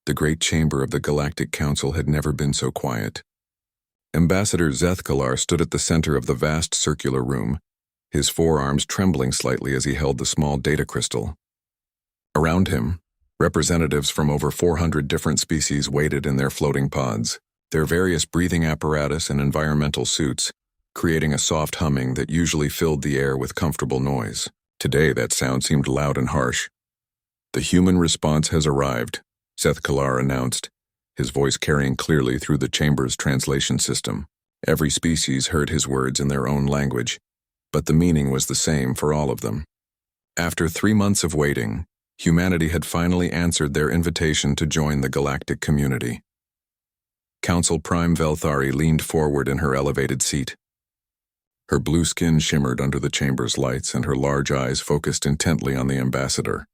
The great chamber of the Galactic Council had never been so quiet. Ambassador Zethkalar stood at the center of the vast circular room, his forearms trembling slightly as he held the small data crystal. Around him, representatives from over 400 different species waited in their floating pods, their various breathing apparatus and environmental suits, creating a soft humming that usually filled the air with comfortable noise. Today that sound seemed loud and harsh. "The human response has arrived," Zethkalar announced, his voice carrying clearly through the chamber's translation system. Every species heard his words in their own language, but the meaning was the same for all of them. After 3 months of waiting, humanity had finally answered their invitation to join the galactic community. Council Prime Velthari leaned forward in her elevated seat. Her blue skin shimmered under the chamber's lights, and her large eyes focused intently on the ambassador.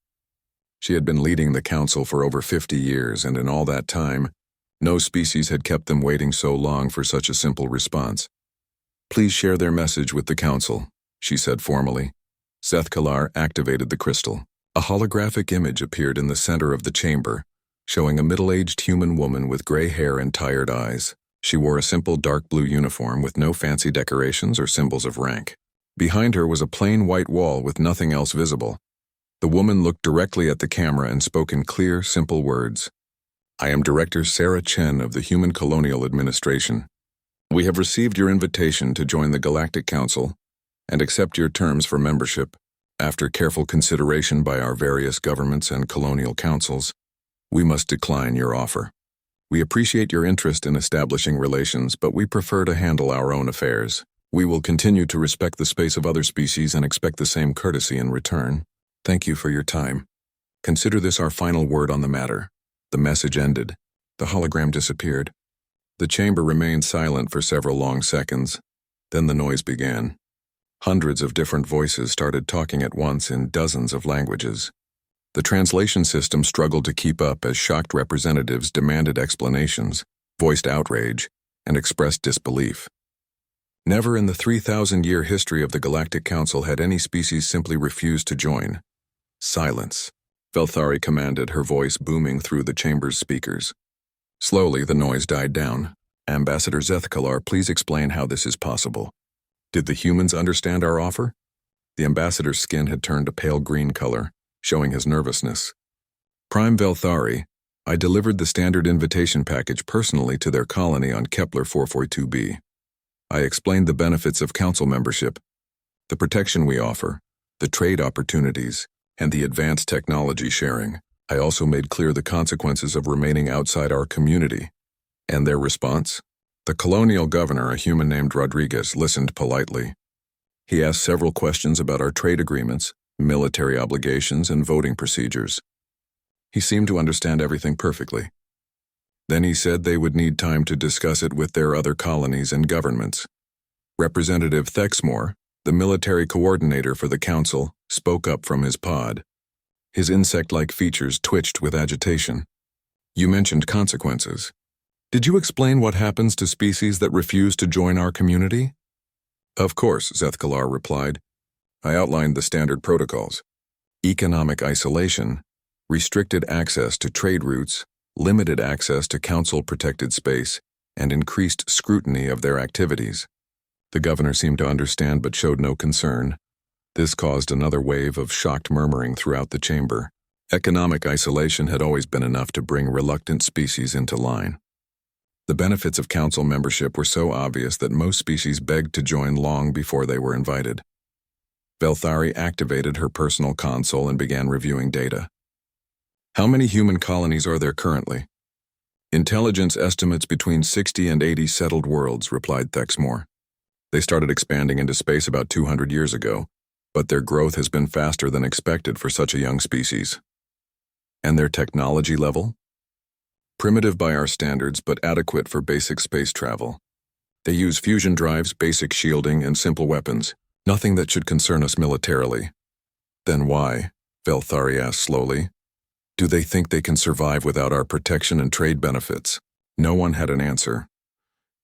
She had been leading the council for over 50 years, and in all that time, no species had kept them waiting so long for such a simple response. "Please share their message with the council," she said formally. Zethkalar activated the crystal. A holographic image appeared in the center of the chamber, showing a middle-aged human woman with gray hair and tired eyes. She wore a simple dark blue uniform with no fancy decorations or symbols of rank. Behind her was a plain white wall with nothing else visible. The woman looked directly at the camera and spoke in clear, simple words. "I am Director Sarah Chen of the Human Colonial Administration. We have received your invitation to join the Galactic Council and accept your terms for membership. After careful consideration by our various governments and colonial councils, we must decline your offer. We appreciate your interest in establishing relations, but we prefer to handle our own affairs. We will continue to respect the space of other species and expect the same courtesy in return. Thank you for your time. Consider this our final word on the matter." The message ended. The hologram disappeared. The chamber remained silent for several long seconds. Then the noise began. Hundreds of different voices started talking at once in dozens of languages. The translation system struggled to keep up as shocked representatives demanded explanations, voiced outrage, and expressed disbelief. Never in the 3,000-year history of the Galactic Council had any species simply refused to join. "Silence," Velthari commanded, her voice booming through the chamber's speakers. Slowly, the noise died down. "Ambassador Zethkalar, please explain how this is possible. Did the humans understand our offer?" The ambassador's skin had turned a pale green color, showing his nervousness. "Prime Velthari, I delivered the standard invitation package personally to their colony on Kepler 442b. I explained the benefits of council membership, the protection we offer, the trade opportunities, and the advanced technology sharing. I also made clear the consequences of remaining outside our community." And their response? The colonial governor, a human named Rodriguez, listened politely. He asked several questions about our trade agreements, military obligations, and voting procedures. He seemed to understand everything perfectly. Then he said they would need time to discuss it with their other colonies and governments. Representative Thexmore, the military coordinator for the council, spoke up from his pod. His insect-like features twitched with agitation. "You mentioned consequences. Did you explain what happens to species that refuse to join our community?" "Of course," Zethkalar replied. "I outlined the standard protocols. Economic isolation, restricted access to trade routes, limited access to council-protected space, and increased scrutiny of their activities." The governor seemed to understand but showed no concern. This caused another wave of shocked murmuring throughout the chamber. Economic isolation had always been enough to bring reluctant species into line. The benefits of council membership were so obvious that most species begged to join long before they were invited. Velthari activated her personal console and began reviewing data. "How many human colonies are there currently?" "Intelligence estimates between 60 and 80 settled worlds," replied Thexmore. "They started expanding into space about 200 years ago, but their growth has been faster than expected for such a young species." "And their technology level?" "Primitive by our standards, but adequate for basic space travel. They use fusion drives, basic shielding, and simple weapons. Nothing that should concern us militarily." "Then why?" Velthari asked slowly. "Do they think they can survive without our protection and trade benefits?" No one had an answer.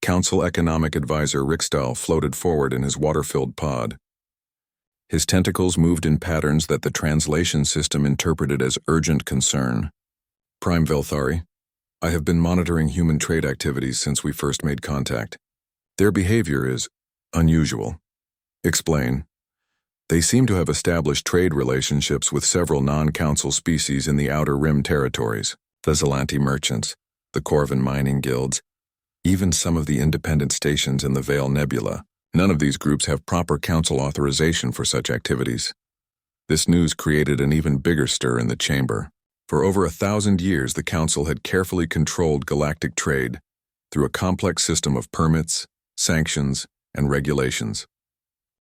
Council Economic Advisor Rickstahl floated forward in his water-filled pod. His tentacles moved in patterns that the translation system interpreted as urgent concern. "Prime Velthari, I have been monitoring human trade activities since we first made contact. Their behavior is unusual. Explain. They seem to have established trade relationships with several non-council species in the Outer Rim territories, the Zelanti merchants, the Corvin mining guilds, even some of the independent stations in the Vale Nebula. None of these groups have proper council authorization for such activities. This news created an even bigger stir in the chamber. For over 1,000 years, the council had carefully controlled galactic trade through a complex system of permits, sanctions, and regulations.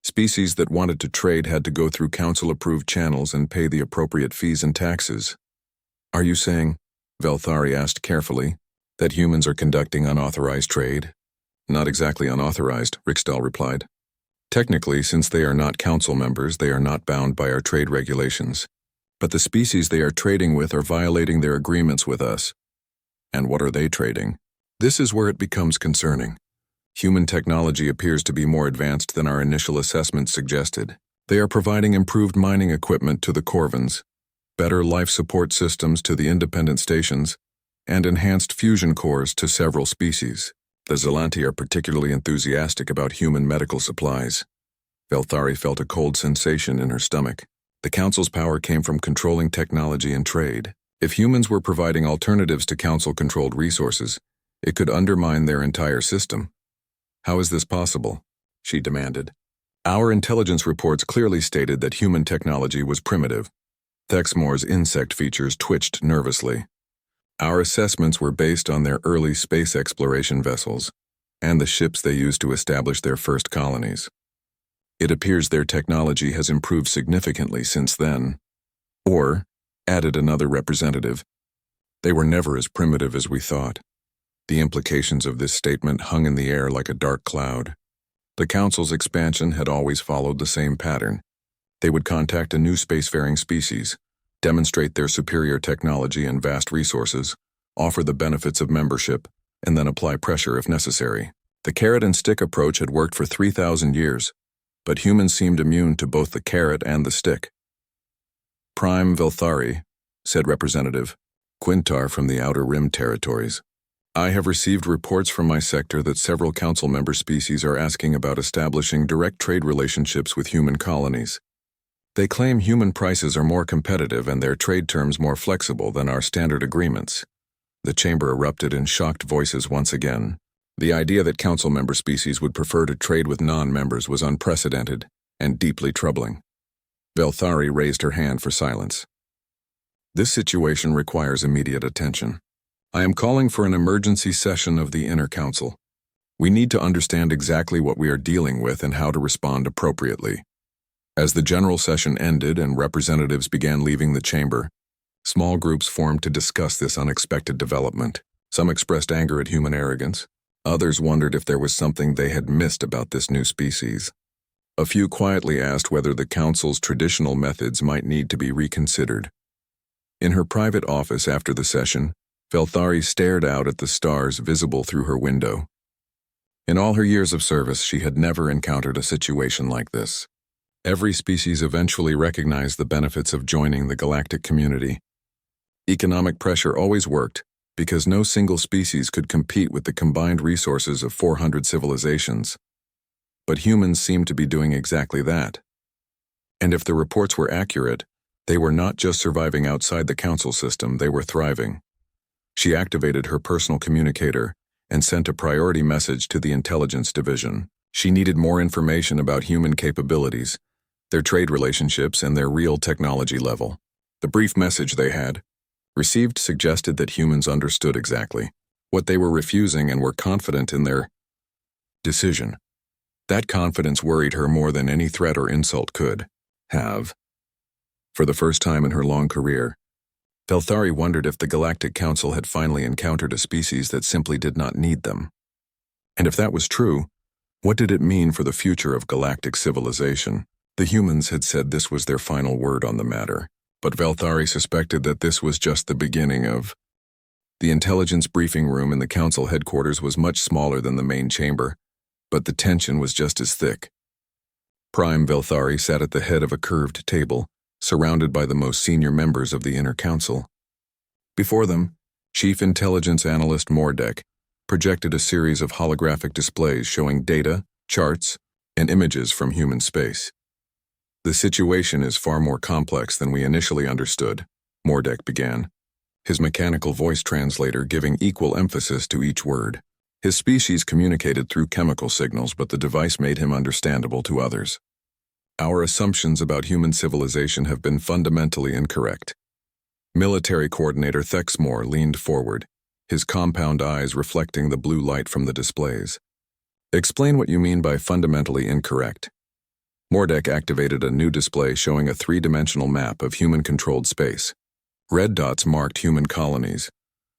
Species that wanted to trade had to go through council-approved channels and pay the appropriate fees and taxes. Are you saying, Velthari asked carefully, that humans are conducting unauthorized trade? Not exactly unauthorized, Rixdal replied. Technically, since they are not council members, they are not bound by our trade regulations. But the species they are trading with are violating their agreements with us. And what are they trading? This is where it becomes concerning. Human technology appears to be more advanced than our initial assessment suggested. They are providing improved mining equipment to the Corvins, better life support systems to the independent stations, and enhanced fusion cores to several species. The Zelanti are particularly enthusiastic about human medical supplies. Velthari felt a cold sensation in her stomach. The Council's power came from controlling technology and trade. If humans were providing alternatives to Council-controlled resources, it could undermine their entire system. How is this possible? She demanded. Our intelligence reports clearly stated that human technology was primitive. Thexmore's insect features twitched nervously. Our assessments were based on their early space exploration vessels and the ships they used to establish their first colonies. It appears their technology has improved significantly since then. Or, added another representative, they were never as primitive as we thought. The implications of this statement hung in the air like a dark cloud. The Council's expansion had always followed the same pattern. They would contact a new spacefaring species, demonstrate their superior technology and vast resources, offer the benefits of membership, and then apply pressure if necessary. The carrot and stick approach had worked for 3,000 years, but humans seemed immune to both the carrot and the stick. Prime Velthari, said Representative Quintar from the Outer Rim territories. I have received reports from my sector that several council member species are asking about establishing direct trade relationships with human colonies. They claim human prices are more competitive and their trade terms more flexible than our standard agreements. The chamber erupted in shocked voices once again. The idea that council member species would prefer to trade with non-members was unprecedented and deeply troubling. Velthari raised her hand for silence. This situation requires immediate attention. I am calling for an emergency session of the Inner Council. We need to understand exactly what we are dealing with and how to respond appropriately. As the general session ended and representatives began leaving the chamber, small groups formed to discuss this unexpected development. Some expressed anger at human arrogance. Others wondered if there was something they had missed about this new species. A few quietly asked whether the Council's traditional methods might need to be reconsidered. In her private office after the session, Velthari stared out at the stars visible through her window. In all her years of service, she had never encountered a situation like this. Every species eventually recognized the benefits of joining the galactic community. Economic pressure always worked, because no single species could compete with the combined resources of 400 civilizations. But humans seemed to be doing exactly that. And if the reports were accurate, they were not just surviving outside the council system, they were thriving. She activated her personal communicator and sent a priority message to the intelligence division. She needed more information about human capabilities, their trade relationships, and their real technology level. The brief message they had received suggested that humans understood exactly what they were refusing and were confident in their decision. That confidence worried her more than any threat or insult could have. For the first time in her long career, Velthari wondered if the Galactic Council had finally encountered a species that simply did not need them. And if that was true, what did it mean for the future of galactic civilization? The humans had said this was their final word on the matter, but Velthari suspected that this was just the beginning of. The intelligence briefing room in the council headquarters was much smaller than the main chamber, but the tension was just as thick. Prime Velthari sat at the head of a curved table, surrounded by the most senior members of the Inner Council. Before them, Chief Intelligence Analyst Mordek projected a series of holographic displays showing data, charts, and images from human space. The situation is far more complex than we initially understood, Mordek began, his mechanical voice translator giving equal emphasis to each word. His species communicated through chemical signals, but the device made him understandable to others. Our assumptions about human civilization have been fundamentally incorrect. Military Coordinator Thexmore leaned forward, his compound eyes reflecting the blue light from the displays. Explain what you mean by fundamentally incorrect. Mordek activated a new display showing a three-dimensional map of human-controlled space. Red dots marked human colonies,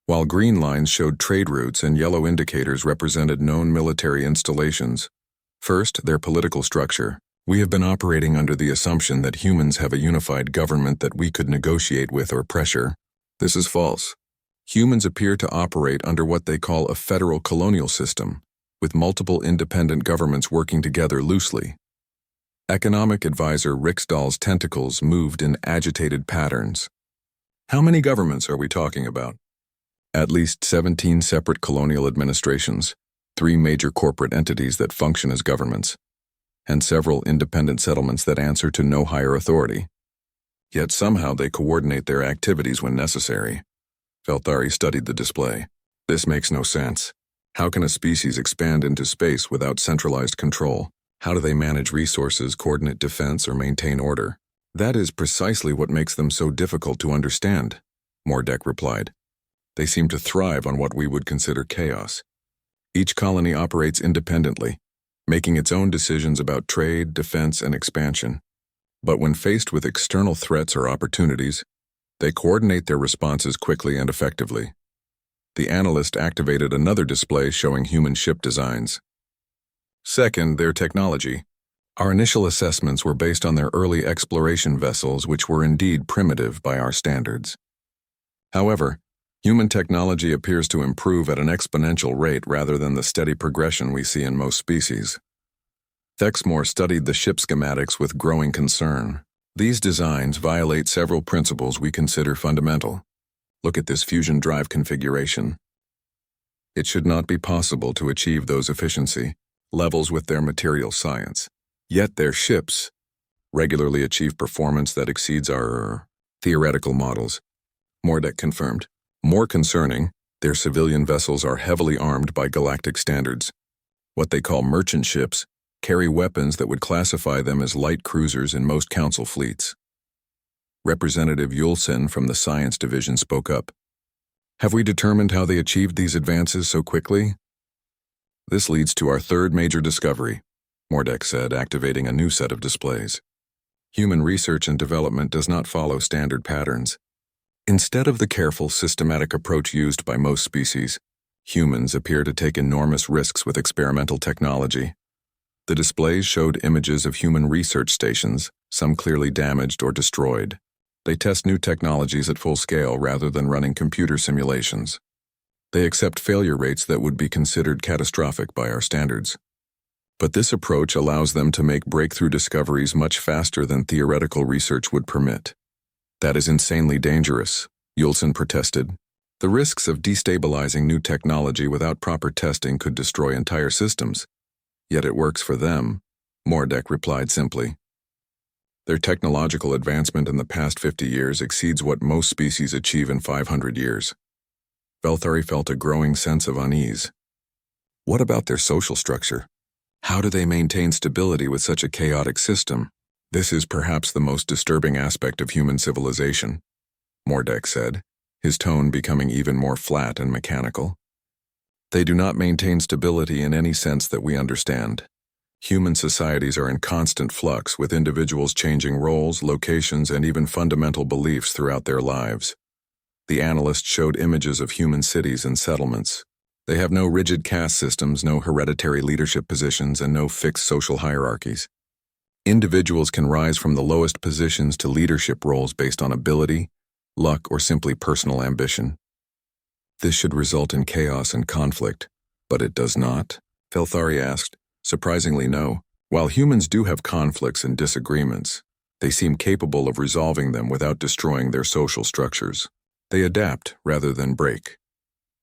while green lines showed trade routes and yellow indicators represented known military installations. First, their political structure. We have been operating under the assumption that humans have a unified government that we could negotiate with or pressure. This is false. Humans appear to operate under what they call a federal colonial system, with multiple independent governments working together loosely. Economic advisor Riksdal's tentacles moved in agitated patterns. How many governments are we talking about? At least 17 separate colonial administrations, 3 major corporate entities that function as governments, and several independent settlements that answer to no higher authority. Yet somehow they coordinate their activities when necessary. Velthari studied the display. This makes no sense. How can a species expand into space without centralized control? How do they manage resources, coordinate defense, or maintain order? That is precisely what makes them so difficult to understand, Mordek replied. They seem to thrive on what we would consider chaos. Each colony operates independently, making its own decisions about trade, defense, and expansion. But when faced with external threats or opportunities, they coordinate their responses quickly and effectively. The analyst activated another display showing human ship designs. Second, their technology. Our initial assessments were based on their early exploration vessels, which were indeed primitive by our standards. However, human technology appears to improve at an exponential rate rather than the steady progression we see in most species. Thexmore studied the ship schematics with growing concern. These designs violate several principles we consider fundamental. Look at this fusion drive configuration. It should not be possible to achieve those efficiency levels with their material science. Yet their ships regularly achieve performance that exceeds our theoretical models, Mordek confirmed. More concerning, their civilian vessels are heavily armed by galactic standards. What they call merchant ships carry weapons that would classify them as light cruisers in most council fleets. Representative Yulsen from the Science Division spoke up. Have we determined how they achieved these advances so quickly? This leads to our third major discovery, Mordek said, activating a new set of displays. Human research and development does not follow standard patterns. Instead of the careful, systematic approach used by most species, humans appear to take enormous risks with experimental technology. The displays showed images of human research stations, some clearly damaged or destroyed. They test new technologies at full scale rather than running computer simulations. They accept failure rates that would be considered catastrophic by our standards. But this approach allows them to make breakthrough discoveries much faster than theoretical research would permit. That is insanely dangerous, Yulsen protested. The risks of destabilizing new technology without proper testing could destroy entire systems. Yet it works for them, Mordek replied simply. Their technological advancement in the past 50 years exceeds what most species achieve in 500 years. Velthari felt a growing sense of unease. What about their social structure? How do they maintain stability with such a chaotic system? This is perhaps the most disturbing aspect of human civilization, Mordek said, his tone becoming even more flat and mechanical. They do not maintain stability in any sense that we understand. Human societies are in constant flux, with individuals changing roles, locations, and even fundamental beliefs throughout their lives. The analyst showed images of human cities and settlements. They have no rigid caste systems, no hereditary leadership positions, and no fixed social hierarchies. Individuals can rise from the lowest positions to leadership roles based on ability, luck, or simply personal ambition. This should result in chaos and conflict, but it does not, Velthari asked. Surprisingly, no. While humans do have conflicts and disagreements, they seem capable of resolving them without destroying their social structures. They adapt rather than break.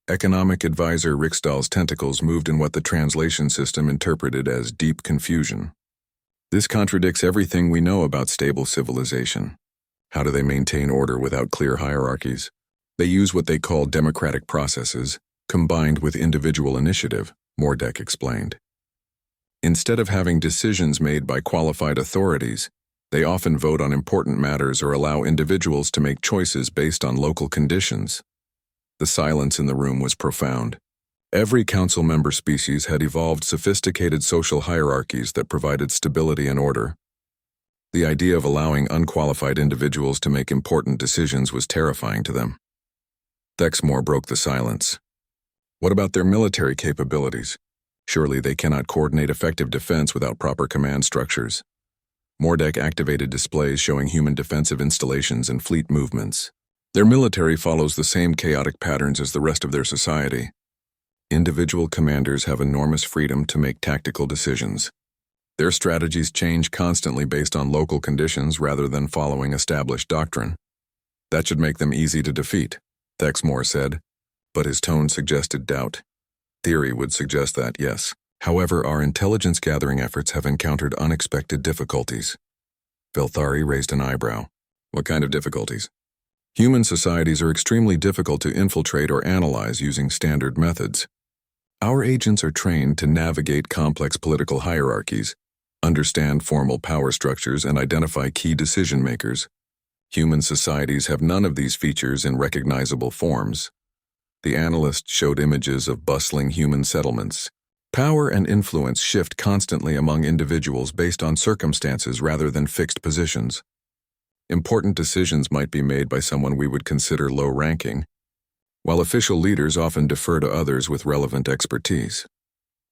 Economic advisor Riksdal's tentacles moved in what the translation system interpreted as deep confusion. This contradicts everything we know about stable civilization. How do they maintain order without clear hierarchies? They use what they call democratic processes, combined with individual initiative, Mordek explained. Instead of having decisions made by qualified authorities, they often vote on important matters or allow individuals to make choices based on local conditions. The silence in the room was profound. Every council member species had evolved sophisticated social hierarchies that provided stability and order. The idea of allowing unqualified individuals to make important decisions was terrifying to them. Thexmore broke the silence. What about their military capabilities? Surely they cannot coordinate effective defense without proper command structures. Mordek activated displays showing human defensive installations and fleet movements. Their military follows the same chaotic patterns as the rest of their society. Individual commanders have enormous freedom to make tactical decisions. Their strategies change constantly based on local conditions rather than following established doctrine. That should make them easy to defeat, Thexmore said, but his tone suggested doubt. Theory would suggest that, yes. However, our intelligence-gathering efforts have encountered unexpected difficulties. Velthari raised an eyebrow. What kind of difficulties? Human societies are extremely difficult to infiltrate or analyze using standard methods. Our agents are trained to navigate complex political hierarchies, understand formal power structures, and identify key decision-makers. Human societies have none of these features in recognizable forms. The analyst showed images of bustling human settlements. Power and influence shift constantly among individuals based on circumstances rather than fixed positions. Important decisions might be made by someone we would consider low-ranking, while official leaders often defer to others with relevant expertise.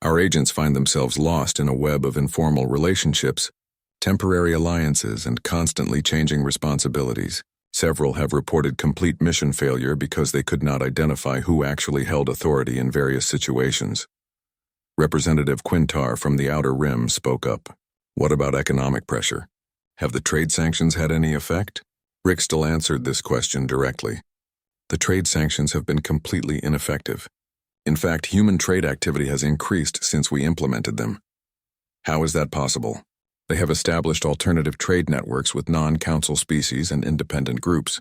Our agents find themselves lost in a web of informal relationships, temporary alliances, and constantly changing responsibilities. Several have reported complete mission failure because they could not identify who actually held authority in various situations. Representative Quintar from the Outer Rim spoke up. What about economic pressure? Have the trade sanctions had any effect? Riksdal answered this question directly. The trade sanctions have been completely ineffective. In fact, human trade activity has increased since we implemented them. How is that possible? They have established alternative trade networks with non-council species and independent groups.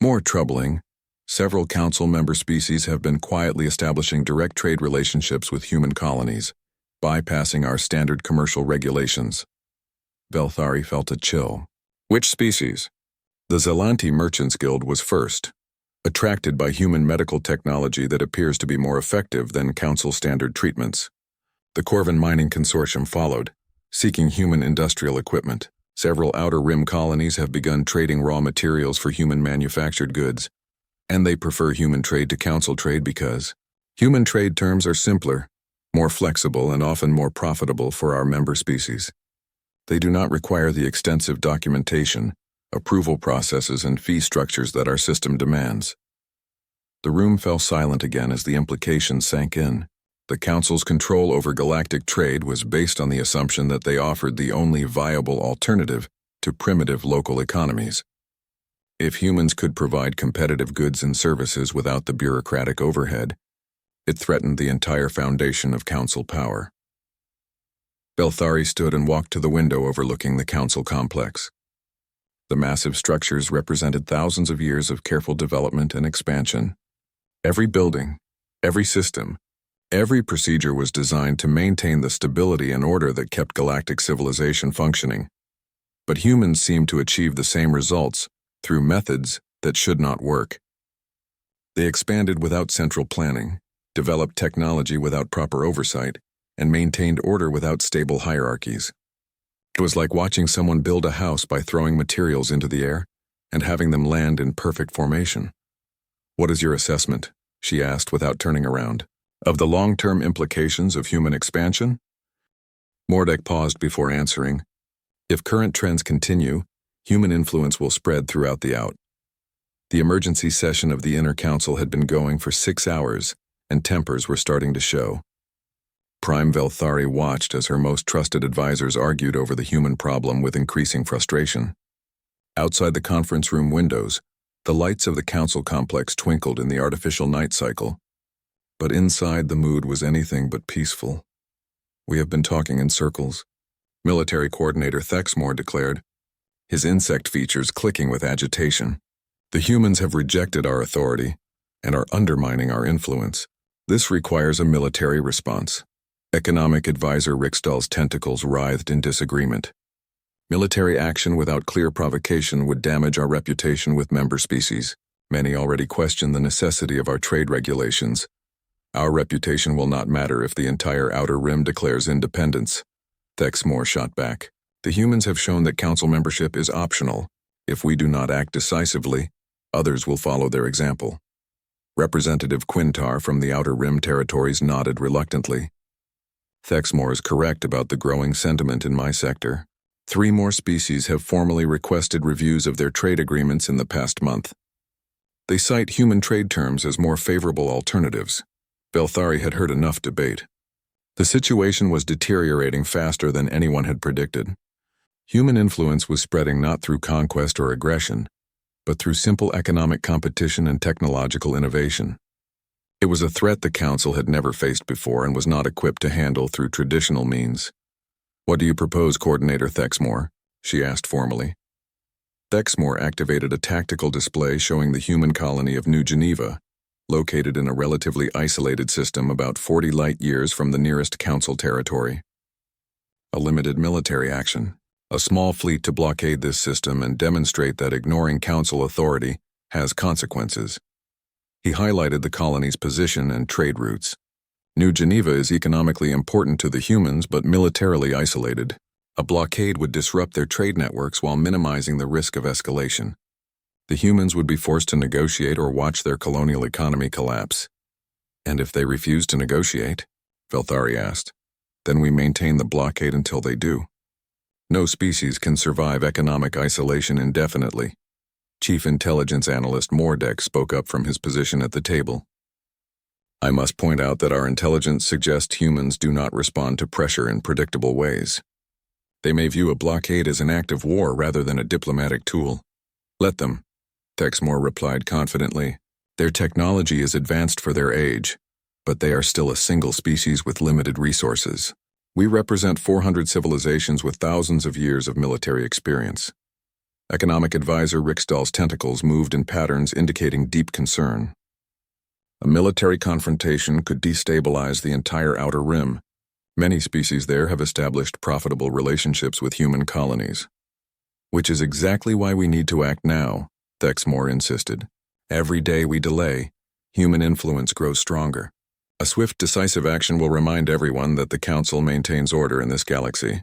More troubling, several council member species have been quietly establishing direct trade relationships with human colonies, bypassing our standard commercial regulations. Velthari felt a chill. Which species? The Zelanti Merchants Guild was first, attracted by human medical technology that appears to be more effective than council standard treatments. The Corvin Mining Consortium followed, seeking human industrial equipment. Several Outer Rim colonies have begun trading raw materials for human manufactured goods, and they prefer human trade to council trade because human trade terms are simpler, more flexible, and often more profitable for our member species. They do not require the extensive documentation, approval processes, and fee structures that our system demands. The room fell silent again as the implications sank in. The Council's control over galactic trade was based on the assumption that they offered the only viable alternative to primitive local economies. If humans could provide competitive goods and services without the bureaucratic overhead, it threatened the entire foundation of Council power. Velthari stood and walked to the window overlooking the Council complex. The massive structures represented thousands of years of careful development and expansion. Every building, every system, every procedure was designed to maintain the stability and order that kept galactic civilization functioning. But humans seemed to achieve the same results through methods that should not work. They expanded without central planning, developed technology without proper oversight, and maintained order without stable hierarchies. It was like watching someone build a house by throwing materials into the air and having them land in perfect formation. "What is your assessment?" she asked without turning around. "Of the long-term implications of human expansion?" Mordek paused before answering. "If current trends continue, human influence will spread throughout the out." The emergency session of the Inner Council had been going for 6 hours, and tempers were starting to show. Prime Velthari watched as her most trusted advisors argued over the human problem with increasing frustration. Outside the conference room windows, the lights of the council complex twinkled in the artificial night cycle, but inside the mood was anything but peaceful. "We have been talking in circles," Military Coordinator Thexmore declared, his insect features clicking with agitation. "The humans have rejected our authority and are undermining our influence. This requires a military response." Economic Advisor Rickstall's tentacles writhed in disagreement. "Military action without clear provocation would damage our reputation with member species. Many already question the necessity of our trade regulations. Our reputation will not matter if the entire Outer Rim declares independence." Thexmore shot back. "The humans have shown that council membership is optional. If we do not act decisively, others will follow their example." Representative Quintar from the Outer Rim territories nodded reluctantly. "Thexmore is correct about the growing sentiment in my sector. 3 more species have formally requested reviews of their trade agreements in the past month. They cite human trade terms as more favorable alternatives." Belthari had heard enough debate. The situation was deteriorating faster than anyone had predicted. Human influence was spreading not through conquest or aggression, but through simple economic competition and technological innovation. It was a threat the Council had never faced before and was not equipped to handle through traditional means. "What do you propose, Coordinator Thexmore?" she asked formally. Thexmore activated a tactical display showing the human colony of New Geneva, located in a relatively isolated system about 40 light-years from the nearest Council territory. "A limited military action. A small fleet to blockade this system and demonstrate that ignoring Council authority has consequences." He highlighted the colony's position and trade routes. New Geneva is economically important to the humans but militarily isolated. A blockade would disrupt their trade networks while minimizing the risk of escalation. The humans would be forced to negotiate or watch their colonial economy collapse. "And if they refuse to negotiate?" Belthari asked. "Then we maintain the blockade until they do. No species can survive economic isolation indefinitely." Chief Intelligence Analyst Mordek spoke up from his position at the table. "I must point out that our intelligence suggests humans do not respond to pressure in predictable ways. They may view a blockade as an act of war rather than a diplomatic tool." "Let them," Thexmore replied confidently. "Their technology is advanced for their age, but they are still a single species with limited resources. We represent 400 civilizations with thousands of years of military experience." Economic Advisor Rickstall's tentacles moved in patterns indicating deep concern. "A military confrontation could destabilize the entire Outer Rim. Many species there have established profitable relationships with human colonies." "Which is exactly why we need to act now," Thexmore insisted. "Every day we delay, human influence grows stronger. A swift, decisive action will remind everyone that the Council maintains order in this galaxy."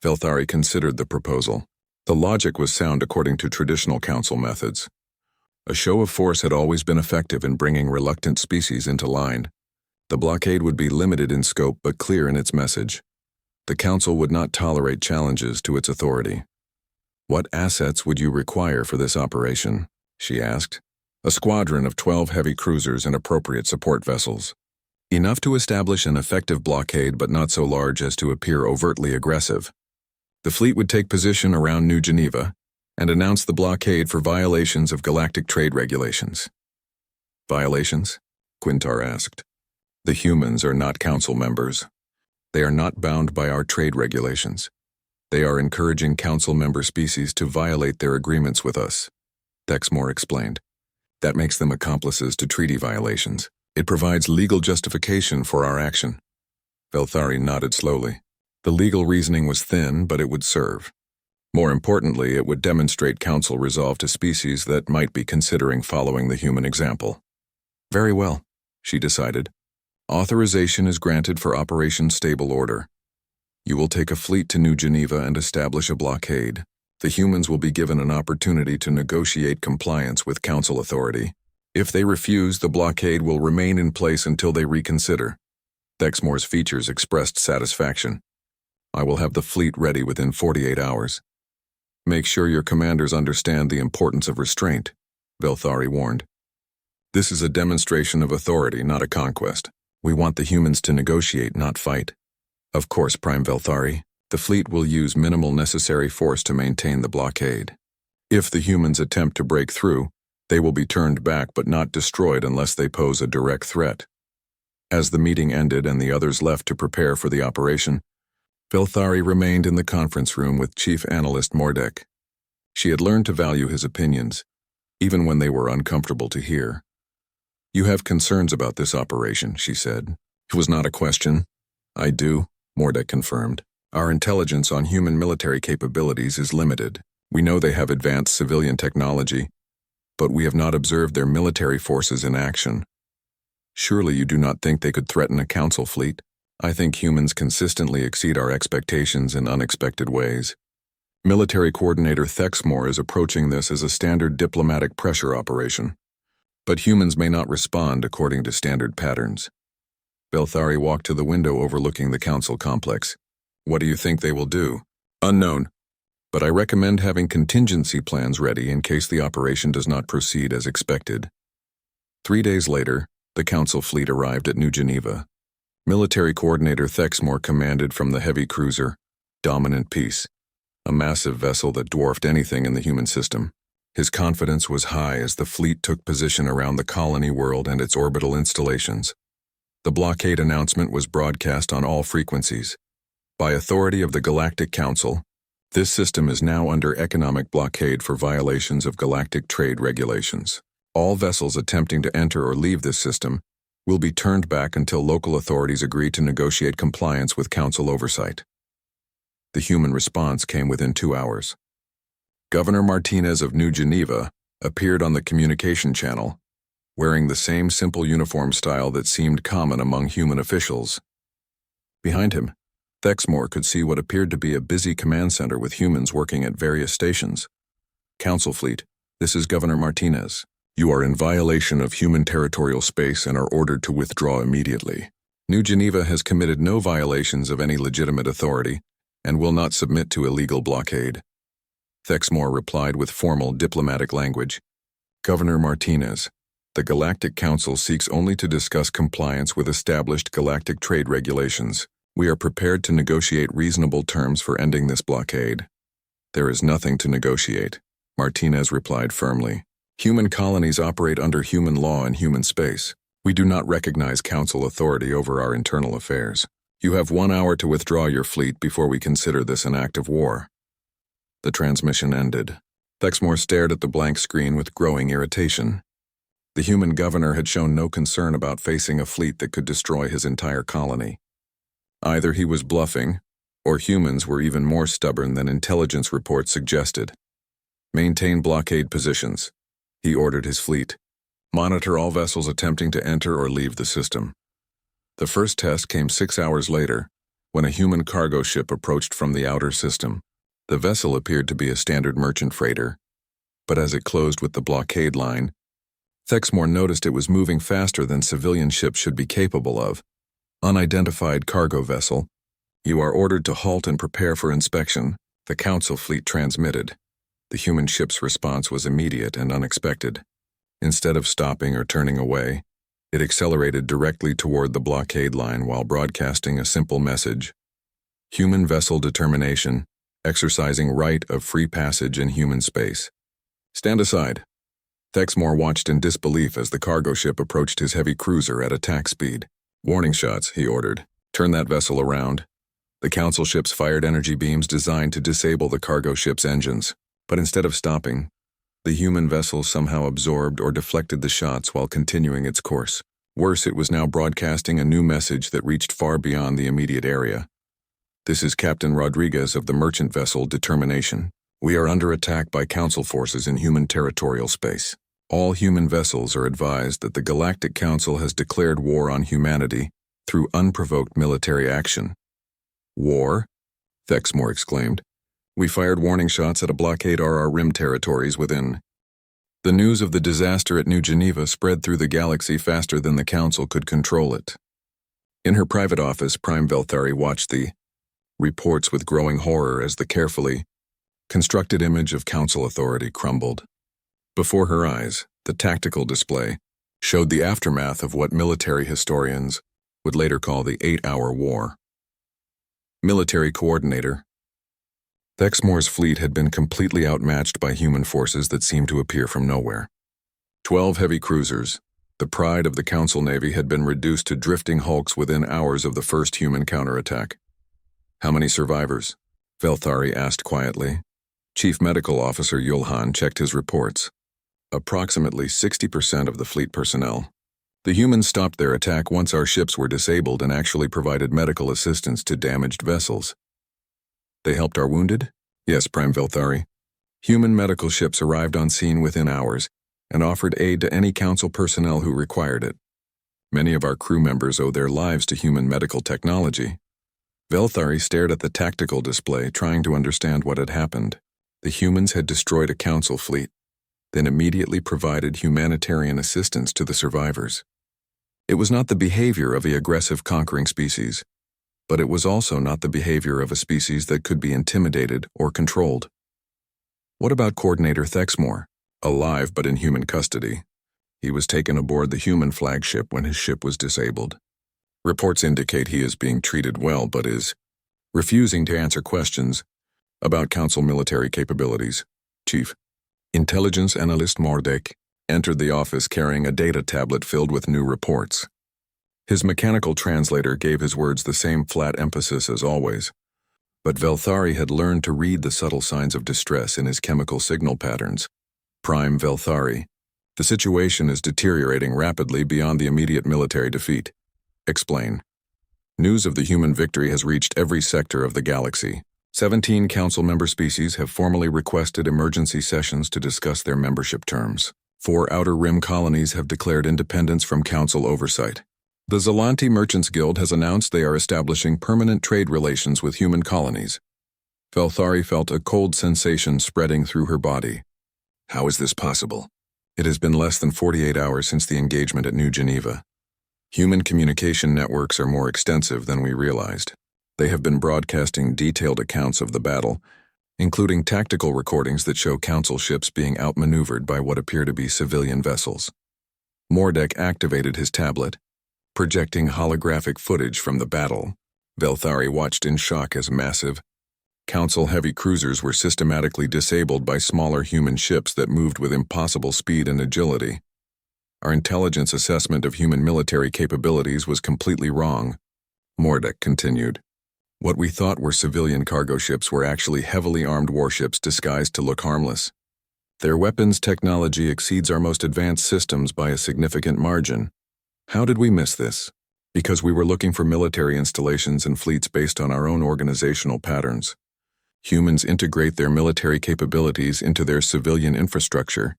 Belthari considered the proposal. The logic was sound according to traditional Council methods. A show of force had always been effective in bringing reluctant species into line. The blockade would be limited in scope but clear in its message. The Council would not tolerate challenges to its authority. "What assets would you require for this operation?" she asked. "A squadron of 12 heavy cruisers and appropriate support vessels. Enough to establish an effective blockade but not so large as to appear overtly aggressive. The fleet would take position around New Geneva and announce the blockade for violations of galactic trade regulations." "Violations?" Quintar asked. "The humans are not Council members. They are not bound by our trade regulations. They are encouraging Council member species to violate their agreements with us," Thexmore explained. "That makes them accomplices to treaty violations. It provides legal justification for our action." Belthari nodded slowly. The legal reasoning was thin, but it would serve. More importantly, it would demonstrate Council resolve to species that might be considering following the human example. "Very well," she decided. "Authorization is granted for Operation Stable Order. You will take a fleet to New Geneva and establish a blockade. The humans will be given an opportunity to negotiate compliance with Council authority. If they refuse, the blockade will remain in place until they reconsider." Thexmore's features expressed satisfaction. "I will have the fleet ready within 48 hours. Make sure your commanders understand the importance of restraint," Belthari warned. "This is a demonstration of authority, not a conquest. We want the humans to negotiate, not fight." "Of course, Prime Belthari. The fleet will use minimal necessary force to maintain the blockade. If the humans attempt to break through, they will be turned back but not destroyed unless they pose a direct threat." As the meeting ended and the others left to prepare for the operation, Belthari remained in the conference room with Chief Analyst Mordek. She had learned to value his opinions, even when they were uncomfortable to hear. "You have concerns about this operation," she said. It was not a question. "I do," Mordek confirmed. "Our intelligence on human military capabilities is limited. We know they have advanced civilian technology, but we have not observed their military forces in action. Surely you do not think they could threaten a council fleet? I think humans consistently exceed our expectations in unexpected ways. Military Coordinator Thexmore is approaching this as a standard diplomatic pressure operation. But humans may not respond according to standard patterns." Belthari walked to the window overlooking the council complex. "What do you think they will do?" "Unknown. But I recommend having contingency plans ready in case the operation does not proceed as expected." 3 days later, the council fleet arrived at New Geneva. Military Coordinator Thexmore commanded from the heavy cruiser, Dominant Peace, a massive vessel that dwarfed anything in the human system. His confidence was high as the fleet took position around the colony world and its orbital installations. The blockade announcement was broadcast on all frequencies. By authority of the Galactic Council, this system is now under economic blockade for violations of galactic trade regulations. All vessels attempting to enter or leave this system will be turned back until local authorities agree to negotiate compliance with Council oversight. The human response came within 2 hours. Governor Martinez of New Geneva appeared on the communication channel, wearing the same simple uniform style that seemed common among human officials. Behind him, Thexmore could see what appeared to be a busy command center with humans working at various stations. "Council Fleet, this is Governor Martinez. You are in violation of human territorial space and are ordered to withdraw immediately. New Geneva has committed no violations of any legitimate authority and will not submit to illegal blockade." Thexmore replied with formal diplomatic language. "Governor Martinez, the Galactic Council seeks only to discuss compliance with established galactic trade regulations. We are prepared to negotiate reasonable terms for ending this blockade." "There is nothing to negotiate," Martinez replied firmly. "Human colonies operate under human law and human space. We do not recognize Council authority over our internal affairs. You have 1 hour to withdraw your fleet before we consider this an act of war." The transmission ended. Thexmore stared at the blank screen with growing irritation. The human governor had shown no concern about facing a fleet that could destroy his entire colony. Either he was bluffing, or humans were even more stubborn than intelligence reports suggested. "Maintain blockade positions," he ordered his fleet. "Monitor all vessels attempting to enter or leave the system." The first test came 6 hours later, when a human cargo ship approached from the outer system. The vessel appeared to be a standard merchant freighter, but as it closed with the blockade line, Thexmore noticed it was moving faster than civilian ships should be capable of. "Unidentified cargo vessel. You are ordered to halt and prepare for inspection," the Council fleet transmitted. The human ship's response was immediate and unexpected. Instead of stopping or turning away, it accelerated directly toward the blockade line while broadcasting a simple message. "Human vessel determination, exercising right of free passage in human space. Stand aside." Thexmore watched in disbelief as the cargo ship approached his heavy cruiser at attack speed. "Warning shots," he ordered. "Turn that vessel around." The Council ships fired energy beams designed to disable the cargo ship's engines, but instead of stopping, the human vessel somehow absorbed or deflected the shots while continuing its course. Worse, it was now broadcasting a new message that reached far beyond the immediate area. "This is Captain Rodriguez of the merchant vessel Determination. We are under attack by Council forces in human territorial space. All human vessels are advised that the Galactic Council has declared war on humanity through unprovoked military action." "War?" Thexmore exclaimed. "We fired warning shots at a blockade RR Rim territories within." The news of the disaster at New Geneva spread through the galaxy faster than the Council could control it. In her private office, Prime Belthari watched the reports with growing horror as the carefully constructed image of Council authority crumbled. Before her eyes, the tactical display showed the aftermath of what military historians would later call the 8-hour war. Military Coordinator. Thexmore's fleet had been completely outmatched by human forces that seemed to appear from nowhere. 12 heavy cruisers, The pride of the Council Navy had been reduced to drifting hulks within hours of the first human counterattack. "How many survivors?" Velthari asked quietly. Chief Medical Officer Yulhan checked his reports. "Approximately 60% of the fleet personnel. The humans stopped their attack once our ships were disabled and actually provided medical assistance to damaged vessels." "They helped our wounded?" "Yes, Prime Velthari. Human medical ships arrived on scene within hours and offered aid to any Council personnel who required it. Many of our crew members owe their lives to human medical technology." Velthari stared at the tactical display, trying to understand what had happened. The humans had destroyed a Council fleet, then immediately provided humanitarian assistance to the survivors. It was not the behavior of the aggressive conquering species, but it was also not the behavior of a species that could be intimidated or controlled. "What about Coordinator Thexmore?" "Alive but in human custody. He was taken aboard the human flagship when his ship was disabled. Reports indicate he is being treated well but is refusing to answer questions about Council military capabilities." Chief Intelligence Analyst Mordek entered the office carrying a data tablet filled with new reports. His mechanical translator gave his words the same flat emphasis as always, but Velthari had learned to read the subtle signs of distress in his chemical signal patterns. "Prime Velthari, the situation is deteriorating rapidly beyond the immediate military defeat. Explain." "News of the human victory has reached every sector of the galaxy. 17 Council member species have formally requested emergency sessions to discuss their membership terms. 4 Outer Rim colonies have declared independence from Council oversight. The Zalanti Merchants Guild has announced they are establishing permanent trade relations with human colonies." Velthari felt a cold sensation spreading through her body. "How is this possible?" "It has been less than 48 hours since the engagement at New Geneva. Human communication networks are more extensive than we realized. They have been broadcasting detailed accounts of the battle, including tactical recordings that show Council ships being outmaneuvered by what appear to be civilian vessels." Mordek activated his tablet, projecting holographic footage from the battle. Velthari watched in shock as massive Council heavy cruisers were systematically disabled by smaller human ships that moved with impossible speed and agility. "Our intelligence assessment of human military capabilities was completely wrong," Mordek continued. "What we thought were civilian cargo ships were actually heavily armed warships disguised to look harmless. Their weapons technology exceeds our most advanced systems by a significant margin. How did we miss this? Because we were looking for military installations and fleets based on our own organizational patterns. Humans integrate their military capabilities into their civilian infrastructure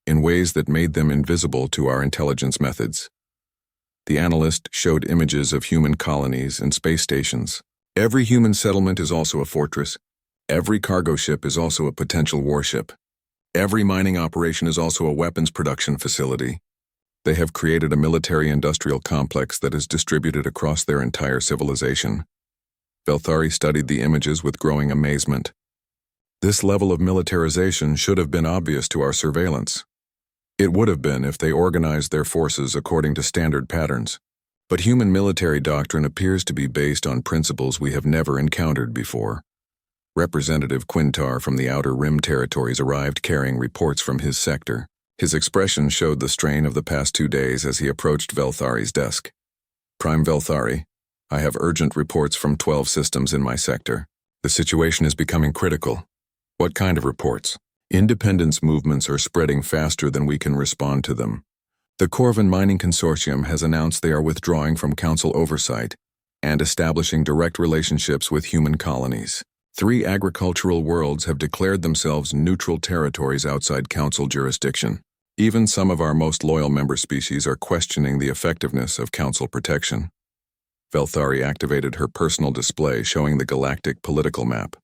in ways that made them invisible to our intelligence methods." The analyst showed images of human colonies and space stations. "Every human settlement is also a fortress. Every cargo ship is also a potential warship. Every mining operation is also a weapons production facility. They have created a military-industrial complex that is distributed across their entire civilization." Velthari studied the images with growing amazement. This level of militarization should have been obvious to our surveillance. It would have been if they organized their forces according to standard patterns. But human military doctrine appears to be based on principles we have never encountered before. Representative Quintar from the Outer Rim territories arrived carrying reports from his sector. His expression showed the strain of the past 2 days as he approached Velthari's desk. "Prime Velthari, I have urgent reports from 12 systems in my sector. The situation is becoming critical." "What kind of reports?" "Independence movements are spreading faster than we can respond to them. The Corvin Mining Consortium has announced they are withdrawing from Council oversight and establishing direct relationships with human colonies. 3 agricultural worlds have declared themselves neutral territories outside Council jurisdiction. Even some of our most loyal member species are questioning the effectiveness of Council protection." Velthari activated her personal display showing the galactic political map.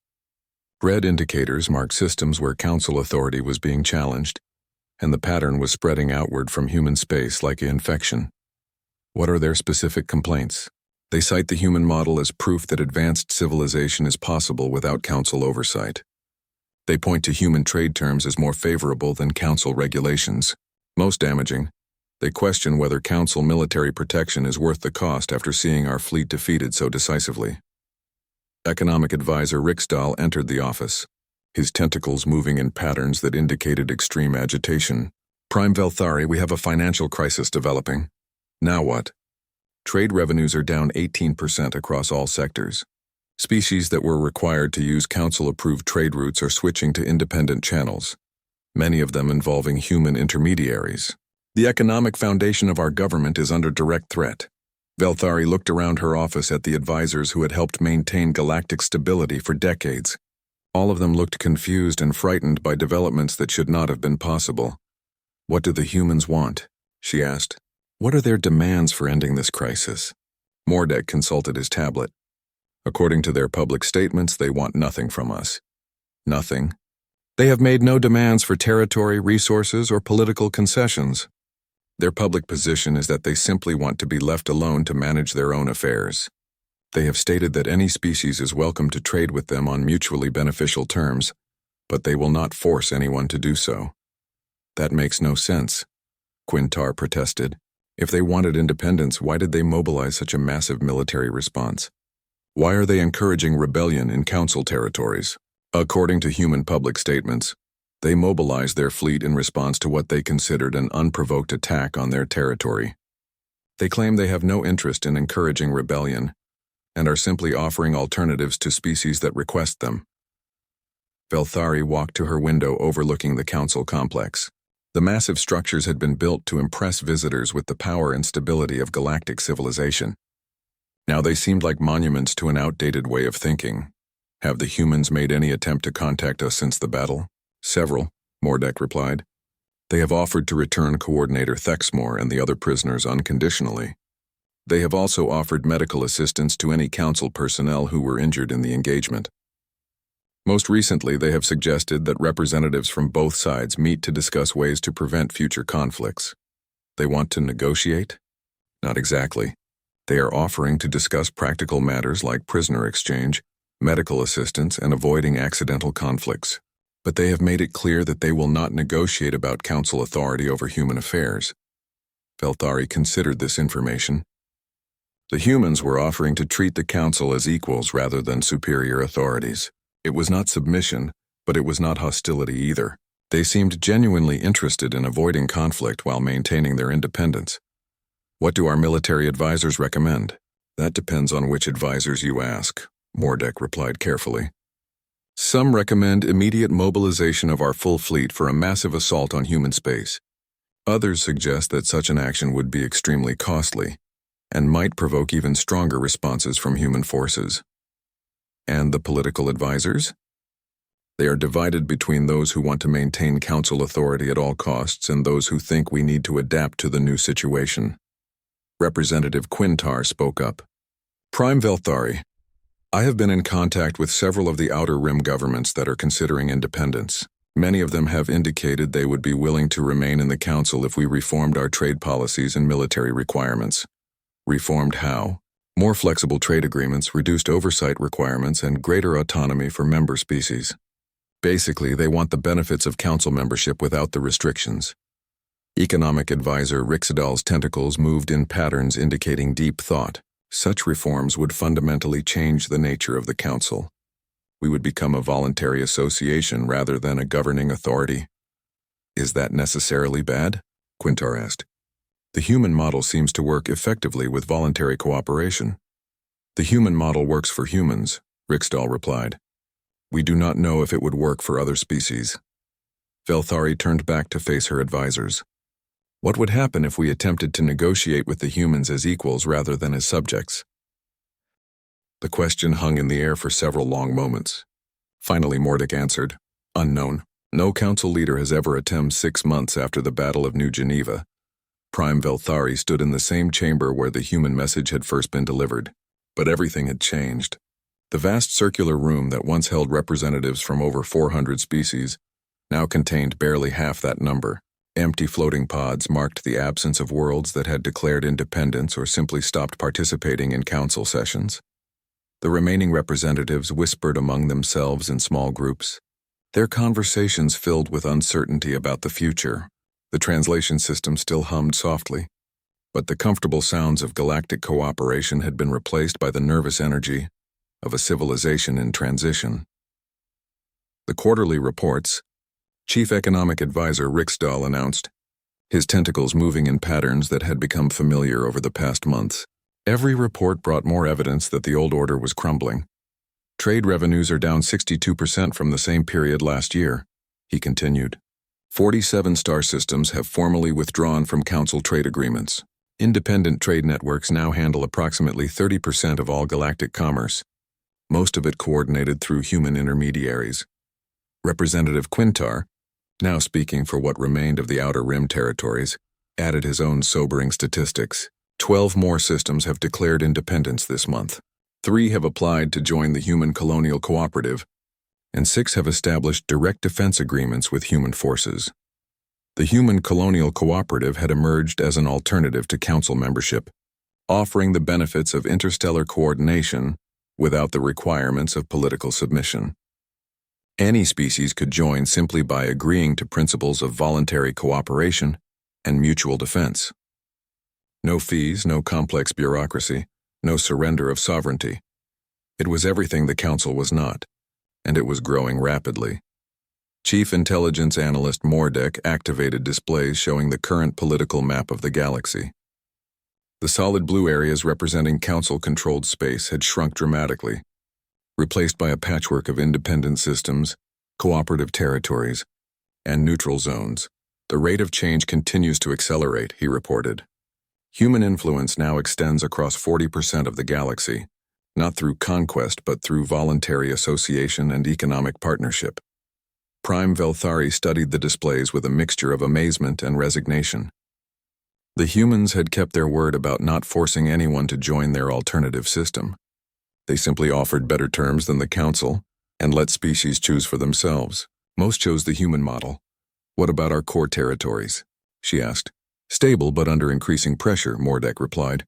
Red indicators marked systems where Council authority was being challenged, and the pattern was spreading outward from human space like an infection. "What are their specific complaints?" "They cite the human model as proof that advanced civilization is possible without Council oversight. They point to human trade terms as more favorable than Council regulations. Most damaging, they question whether Council military protection is worth the cost after seeing our fleet defeated so decisively." Economic Advisor Riksdahl entered the office, his tentacles moving in patterns that indicated extreme agitation. Prime Velthari, we have a financial crisis developing. Now what? Trade revenues are down 18% across all sectors. Species that were required to use council-approved trade routes are switching to independent channels, many of them involving human intermediaries. The economic foundation of our government is under direct threat. Velthari looked around her office at the advisors who had helped maintain galactic stability for decades. All of them looked confused and frightened by developments that should not have been possible. What do the humans want? She asked. What are their demands for ending this crisis? Mordek consulted his tablet. According to their public statements, they want nothing from us. Nothing. They have made no demands for territory, resources, or political concessions. Their public position is that they simply want to be left alone to manage their own affairs. They have stated that any species is welcome to trade with them on mutually beneficial terms, but they will not force anyone to do so. That makes no sense, Quintar protested. If they wanted independence, why did they mobilize such a massive military response? Why are they encouraging rebellion in council territories? According to human public statements, they mobilized their fleet in response to what they considered an unprovoked attack on their territory. They claim they have no interest in encouraging rebellion and are simply offering alternatives to species that request them. Velthari walked to her window overlooking the council complex. The massive structures had been built to impress visitors with the power and stability of galactic civilization. Now they seemed like monuments to an outdated way of thinking. Have the humans made any attempt to contact us since the battle? Several, Mordek replied. They have offered to return Coordinator Thexmore and the other prisoners unconditionally. They have also offered medical assistance to any council personnel who were injured in the engagement. Most recently, they have suggested that representatives from both sides meet to discuss ways to prevent future conflicts. They want to negotiate? Not exactly. They are offering to discuss practical matters like prisoner exchange, medical assistance, and avoiding accidental conflicts. But they have made it clear that they will not negotiate about council authority over human affairs. Velthari considered this information. The humans were offering to treat the council as equals rather than superior authorities. It was not submission, but it was not hostility either. They seemed genuinely interested in avoiding conflict while maintaining their independence. What do our military advisors recommend? That depends on which advisors you ask, Mordek replied carefully. Some recommend immediate mobilization of our full fleet for a massive assault on human space. Others suggest that such an action would be extremely costly and might provoke even stronger responses from human forces. And the political advisors? They are divided between those who want to maintain council authority at all costs and those who think we need to adapt to the new situation. Representative Quintar spoke up. Prime Velthari, I have been in contact with several of the Outer Rim governments that are considering independence. Many of them have indicated they would be willing to remain in the council if we reformed our trade policies and military requirements. Reformed how? More flexible trade agreements, reduced oversight requirements, and greater autonomy for member species. Basically, they want the benefits of council membership without the restrictions. Economic advisor Rixadal's tentacles moved in patterns indicating deep thought. Such reforms would fundamentally change the nature of the council. We would become a voluntary association rather than a governing authority. Is that necessarily bad? Quintar asked. The human model seems to work effectively with voluntary cooperation. The human model works for humans, Rixdal replied. We do not know if it would work for other species. Velthari turned back to face her advisors. What would happen if we attempted to negotiate with the humans as equals rather than as subjects? The question hung in the air for several long moments. Finally, Mordek answered, Unknown. No council leader has ever attempted 6 months after the Battle of New Geneva. Prime Velthari stood in the same chamber where the human message had first been delivered. But everything had changed. The vast circular room that once held representatives from over 400 species now contained barely half that number. Empty floating pods marked the absence of worlds that had declared independence or simply stopped participating in council sessions. The remaining representatives whispered among themselves in small groups, their conversations filled with uncertainty about the future. The translation system still hummed softly, but the comfortable sounds of galactic cooperation had been replaced by the nervous energy of a civilization in transition. The quarterly reports, Chief Economic Advisor Rixdal announced, his tentacles moving in patterns that had become familiar over the past months. Every report brought more evidence that the old order was crumbling. Trade revenues are down 62% from the same period last year, he continued. 47 star systems have formally withdrawn from Council trade agreements. Independent trade networks now handle approximately 30% of all galactic commerce, most of it coordinated through human intermediaries. Representative Quintar, now speaking for what remained of the Outer Rim territories, added his own sobering statistics. 12 more systems have declared independence this month. 3 have applied to join the Human Colonial Cooperative, and 6 have established direct defense agreements with human forces. The Human Colonial Cooperative had emerged as an alternative to Council membership, offering the benefits of interstellar coordination without the requirements of political submission. Any species could join simply by agreeing to principles of voluntary cooperation and mutual defense. No fees, no complex bureaucracy, no surrender of sovereignty. It was everything the Council was not, and it was growing rapidly. Chief Intelligence Analyst Mordek activated displays showing the current political map of the galaxy. The solid blue areas representing Council-controlled space had shrunk dramatically, replaced by a patchwork of independent systems, cooperative territories, and neutral zones. The rate of change continues to accelerate, he reported. Human influence now extends across 40% of the galaxy, not through conquest but through voluntary association and economic partnership. Prime Velthari studied the displays with a mixture of amazement and resignation. The humans had kept their word about not forcing anyone to join their alternative system. They simply offered better terms than the Council and let species choose for themselves. Most chose the human model. What about our core territories? She asked. Stable but under increasing pressure, Mordek replied.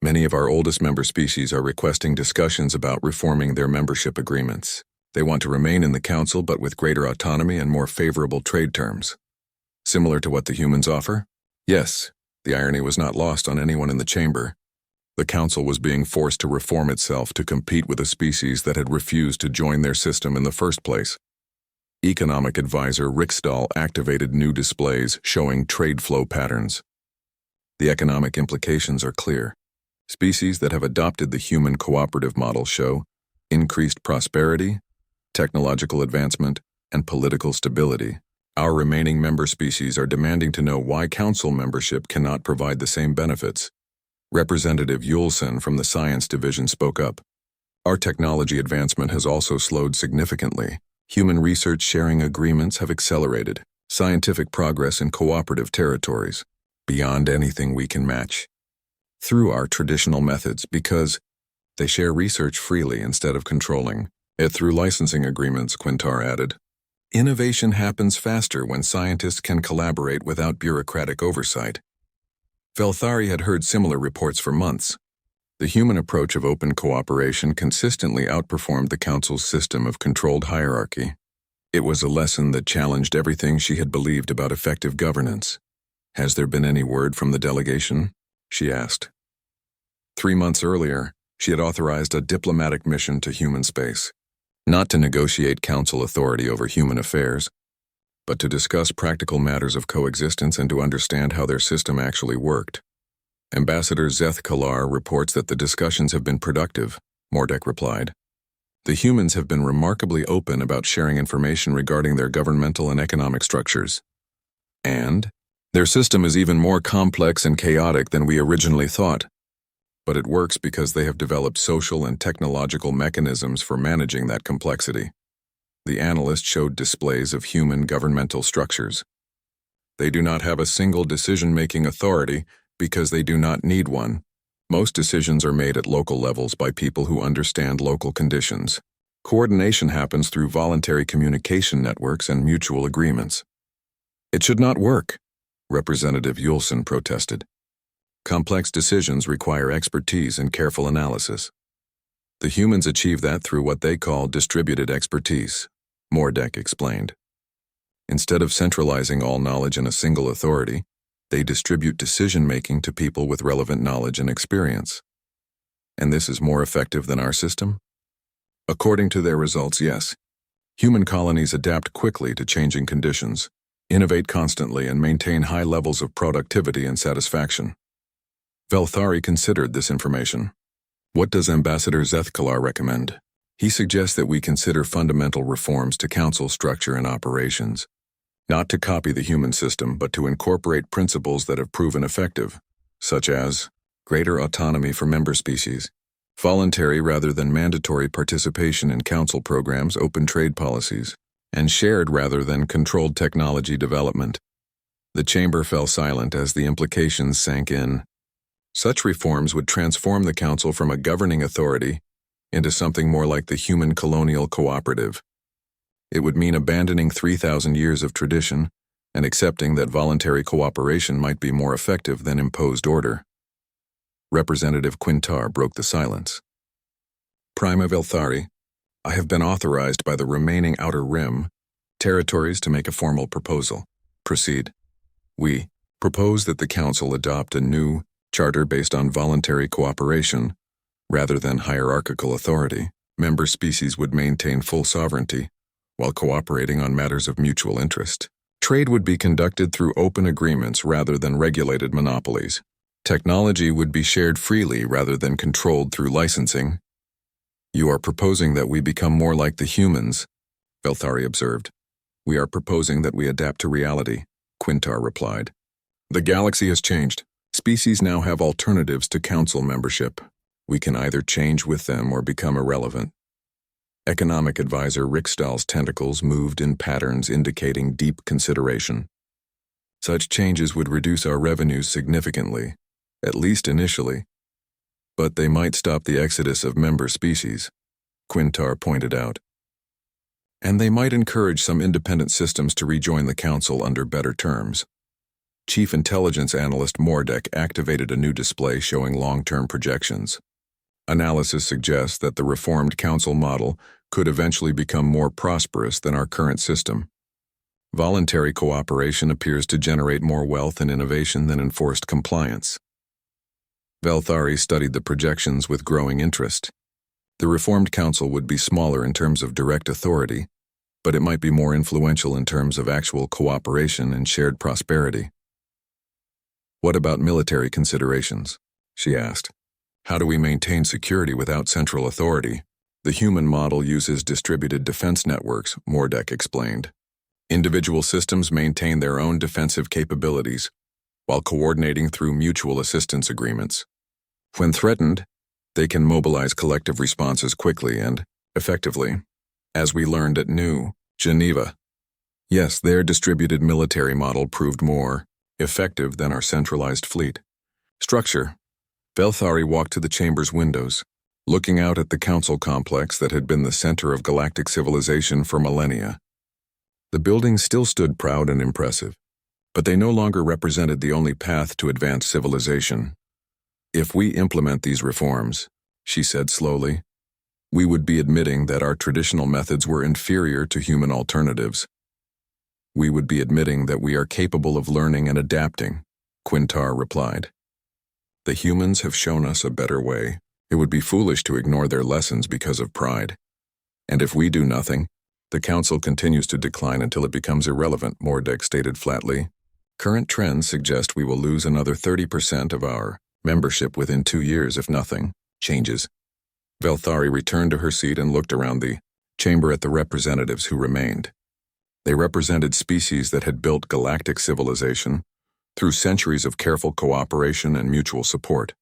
Many of our oldest member species are requesting discussions about reforming their membership agreements. They want to remain in the Council but with greater autonomy and more favorable trade terms. Similar to what the humans offer? Yes, the irony was not lost on anyone in the chamber. The Council was being forced to reform itself to compete with a species that had refused to join their system in the first place. Economic advisor Riksdahl activated new displays showing trade flow patterns. The economic implications are clear. Species that have adopted the human cooperative model show increased prosperity, technological advancement, and political stability. Our remaining member species are demanding to know why Council membership cannot provide the same benefits. Representative Yulson from the Science Division spoke up. Our technology advancement has also slowed significantly. Human research sharing agreements have accelerated. Scientific progress in cooperative territories, beyond anything we can match. Through our traditional methods because they share research freely instead of controlling it through licensing agreements, Quintar added. Innovation happens faster when scientists can collaborate without bureaucratic oversight. Velthari had heard similar reports for months. The human approach of open cooperation consistently outperformed the Council's system of controlled hierarchy. It was a lesson that challenged everything she had believed about effective governance. Has there been any word from the delegation? She asked. 3 months earlier, she had authorized a diplomatic mission to human space, not to negotiate Council authority over human affairs, but to discuss practical matters of coexistence and to understand how their system actually worked. Ambassador Zeth Kalar reports that the discussions have been productive, Mordek replied. The humans have been remarkably open about sharing information regarding their governmental and economic structures. And their system is even more complex and chaotic than we originally thought. But it works because they have developed social and technological mechanisms for managing that complexity. The analyst showed displays of human governmental structures. They do not have a single decision-making authority because they do not need one. Most decisions are made at local levels by people who understand local conditions. Coordination happens through voluntary communication networks and mutual agreements. It should not work, Representative Yulson protested. Complex decisions require expertise and careful analysis. The humans achieve that through what they call distributed expertise, Mordek explained. Instead of centralizing all knowledge in a single authority, they distribute decision-making to people with relevant knowledge and experience. And this is more effective than our system? According to their results, yes. Human colonies adapt quickly to changing conditions. innovate constantly, and maintain high levels of productivity and satisfaction. Velthari considered this information. What does Ambassador Zethkalar recommend? He suggests that we consider fundamental reforms to council structure and operations. Not to copy the human system, but to incorporate principles that have proven effective, such as greater autonomy for member species, voluntary rather than mandatory participation in council programs, open trade policies, and shared rather than controlled technology development. The chamber fell silent as the implications sank in. Such reforms would transform the council from a governing authority into something more like the human colonial cooperative. It would mean abandoning 3,000 years of tradition and accepting that voluntary cooperation might be more effective than imposed order. Representative Quintar broke the silence. Prima Velthari, I have been authorized by the remaining Outer Rim territories to make a formal proposal. Proceed. We propose that the Council adopt a new charter based on voluntary cooperation rather than hierarchical authority. Member species would maintain full sovereignty while cooperating on matters of mutual interest. Trade would be conducted through open agreements rather than regulated monopolies. Technology would be shared freely rather than controlled through licensing. You are proposing that we become more like the humans, Velthari observed. We are proposing that we adapt to reality, Quintar replied. The galaxy has changed. Species now have alternatives to council membership. We can either change with them or become irrelevant. Economic advisor Rickstahl's tentacles moved in patterns indicating deep consideration. Such changes would reduce our revenues significantly, at least initially. But they might stop the exodus of member species, Quintar pointed out. And they might encourage some independent systems to rejoin the council under better terms. Chief Intelligence Analyst Mordek activated a new display showing long-term projections. Analysis suggests that the reformed council model could eventually become more prosperous than our current system. Voluntary cooperation appears to generate more wealth and innovation than enforced compliance. Velthari studied the projections with growing interest. The reformed council would be smaller in terms of direct authority, but it might be more influential in terms of actual cooperation and shared prosperity. What about military considerations? She asked. How do we maintain security without central authority? The human model uses distributed defense networks, Mordek explained. Individual systems maintain their own defensive capabilities, while coordinating through mutual assistance agreements. When threatened, they can mobilize collective responses quickly and effectively, as we learned at Geneva. Yes, their distributed military model proved more effective than our centralized fleet. Structure. Velthari walked to the chamber's windows, looking out at the council complex that had been the center of galactic civilization for millennia. The buildings still stood proud and impressive, but they no longer represented the only path to advanced civilization. If we implement these reforms, she said slowly, we would be admitting that our traditional methods were inferior to human alternatives. We would be admitting that we are capable of learning and adapting, Quintar replied. The humans have shown us a better way. It would be foolish to ignore their lessons because of pride. And if we do nothing, the council continues to decline until it becomes irrelevant, Mordek stated flatly. Current trends suggest we will lose another 30% of our membership within 2 years if nothing changes. Velthari returned to her seat and looked around the chamber at the representatives who remained. They represented species that had built galactic civilization through centuries of careful cooperation and mutual support.